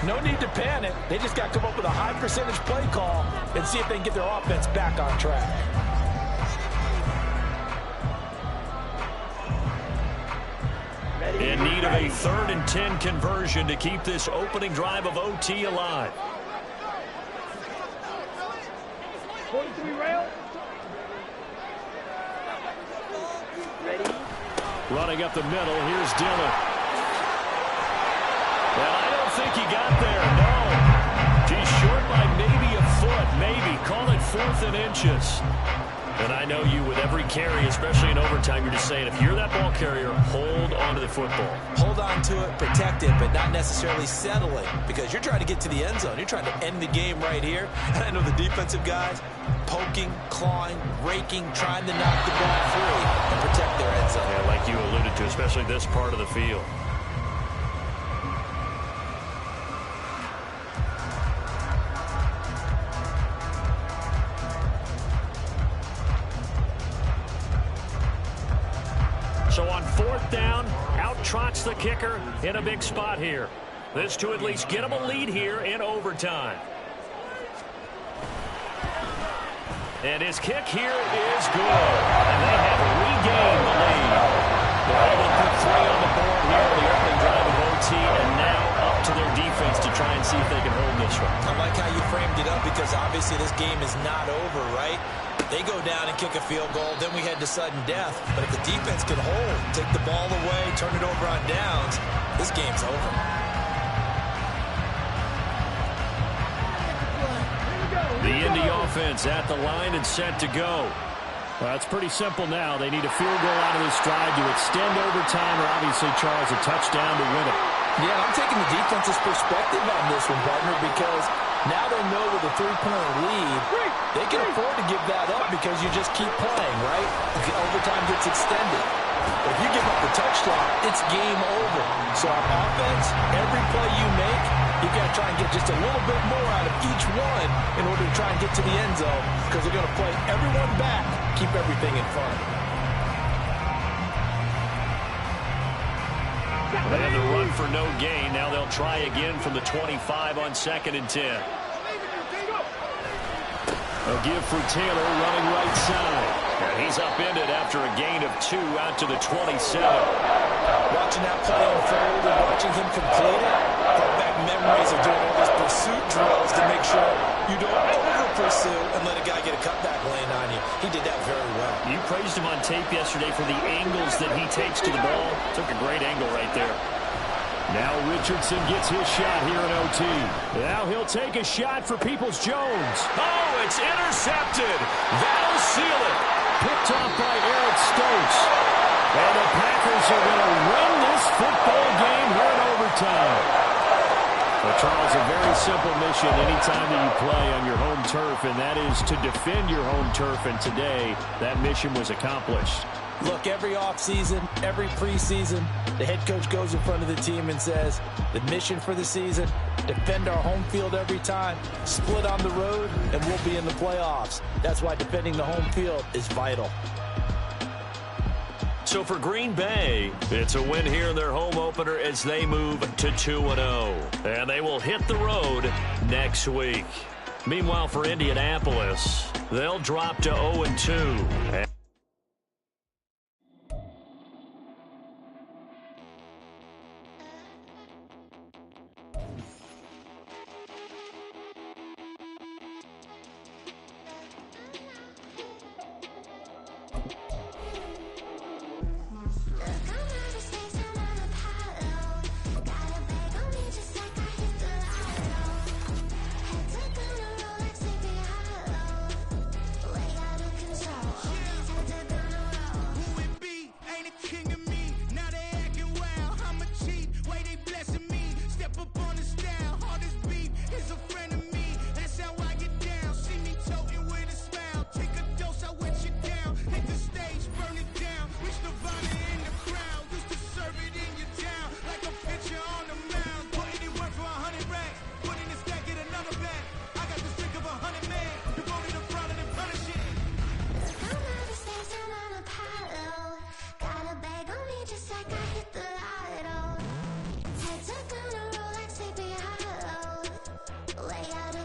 No need to panic. They just got to come up with a high percentage play call and see if they can get their offense back on track. In need of a 3rd and 10 conversion to keep this opening drive of OT alive. 43 rail. Ready? Running up the middle, here's Dillon. And I don't think he got there, no. He's short by maybe a foot, maybe. Call it 4th and inches. And I know you with every carry, especially in overtime, you're just saying if you're that ball carrier, hold on to the football. Hold on to it, protect it, but not necessarily settle it because you're trying to get to the end zone. You're trying to end the game right here. And I know the defensive guys poking, clawing, raking, trying to knock the ball free and protect their end zone. Yeah, like you alluded to, especially this part of the field. So on 4th down, out trots the kicker in a big spot here. This to at least get him a lead here in overtime. And his kick here is good. And they have regained the lead. They're able to put 3 on the board here in the opening drive of OT, and now up to their defense to try and see if they can hold this one. I like how you framed it up because obviously this game is not over, right? They go down and kick a field goal, then we head to sudden death. But if the defense can hold, take the ball away, turn it over on downs, this game's over. The Indy offense at the line and set to go. Well, it's pretty simple now. They need a field goal out of this drive to extend overtime or obviously, Charles, a touchdown to win it. Yeah, I'm taking the defense's perspective on this one, partner, because now they know with a 3-point lead, they can afford to give that up because you just keep playing, right? The overtime gets extended. But if you give up the touchdown, drop, it's game over. So on offense, every play you make, you've got to try and get just a little bit more out of each one in order to try and get to the end zone, because they're going to play everyone back, keep everything in front. They had the run for no gain. Now they'll try again from the 25 on 2nd and 10. A give for Taylor running right side. And he's upended after a gain of 2 out to the 27. Watching that play unfold and watching him complete it brought back memories of doing all these pursuit drills to make sure you don't over-pursue and let a guy get a cutback lane on you. He did that very well. You praised him on tape yesterday for the angles that he takes to the ball. Took a great angle right there. Now Richardson gets his shot here in OT. Now he'll take a shot for Peoples-Jones. Oh, it's intercepted. That'll seal it. Picked off by Eric Stokes. And the Packers are going to win this football game here in overtime. Well, Charles, a very simple mission anytime that you play on your home turf, and that is to defend your home turf. And today, that mission was accomplished. Look, every offseason, every preseason, the head coach goes in front of the team and says, the mission for the season, defend our home field every time, split on the road, and we'll be in the playoffs. That's why defending the home field is vital. So for Green Bay, it's a win here in their home opener as they move to 2-0. And they will hit the road next week. Meanwhile, for Indianapolis, they'll drop to 0-2.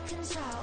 Control.